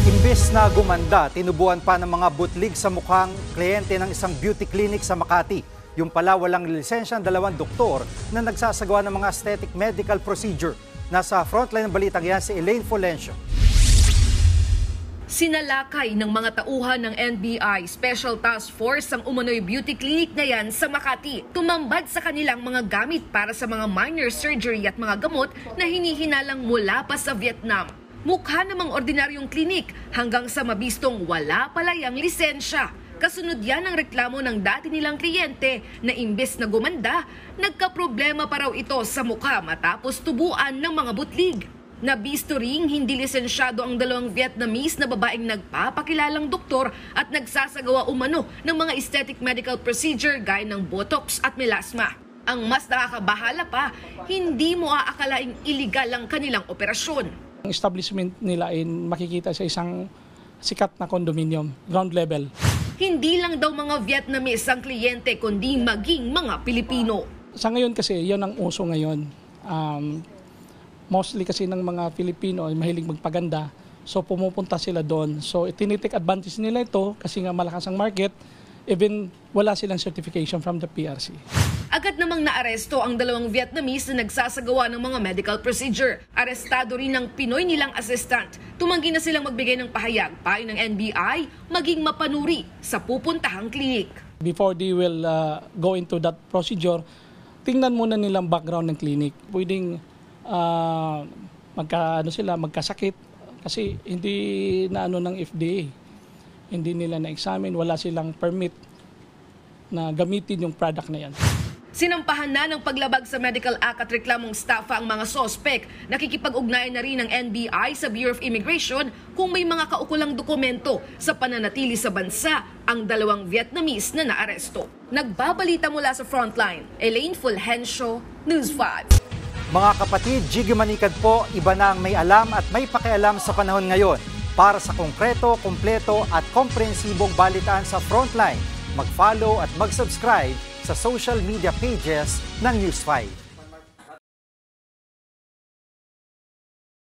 Imbes na gumanda, tinubuan pa ng mga butlig sa mukhang kliyente ng isang beauty clinic sa Makati. Yung pala walang lisensya ang dalawang doktor na nagsasagawa ng mga aesthetic medical procedure. Nasa frontline ng balitang yan si Elaine Fulencio. Sinalakay ng mga tauhan ng NBI Special Task Force ang umano'y beauty clinic na yan sa Makati. Tumambad sa kanilang mga gamit para sa mga minor surgery at mga gamot na hinihinalang mula pa sa Vietnam. Mukha namang ordinaryong klinik hanggang sa mabistong wala pala yang lisensya. Kasunod yan ang reklamo ng dati nilang kliyente na imbes na gumanda, nagkaproblema pa raw ito sa mukha matapos tubuan ng mga butlig. Nabisto ring hindi lisensyado ang dalawang Vietnamese na babaeng nagpapakilalang doktor at nagsasagawa umano ng mga aesthetic medical procedure gaya ng botox at melasma. Ang mas nakakabahala pa, hindi mo aakalaing iligal ang kanilang operasyon. Ang establishment nila ay makikita sa isang sikat na condominium, ground level. Hindi lang daw mga Vietnamese ang kliyente kundi maging mga Pilipino. Sa ngayon kasi, yon ang uso ngayon. Mostly kasi ng mga Pilipino ay mahilig magpaganda. So pumupunta sila doon. So tinitik advantage nila ito kasi nga malakas ang market. Even wala silang certification from the PRC. Agad namang naaresto ang dalawang Vietnamese na nagsasagawa ng mga medical procedure. Arestado rin ang Pinoy nilang assistant. Tumanggi na silang magbigay ng pahayag, payo ng NBI, maging mapanuri sa pupuntahang klinik. Before they will go into that procedure, tingnan muna nilang background ng clinic. Pwedeng magkasakit kasi hindi na ng FDA. Hindi nila na-examine, wala silang permit na gamitin yung product na yan. Sinampahan na ng paglabag sa Medical Act at reklamong staffa ang mga sospek. Nakikipag-ugnayan na rin ng NBI sa Bureau of Immigration kung may mga kaukulang dokumento sa pananatili sa bansa ang dalawang Vietnamese na naaresto. Nagbabalita mula sa Frontline, Elaine Fulgencio, News 5. Mga kapatid, Jiggy Manikad po, iba na ang may alam at may pakialam sa panahon ngayon. Para sa konkreto, kumpleto at komprehensibong balitaan sa Frontline, mag-follow at mag-subscribe sa social media pages ng News 5.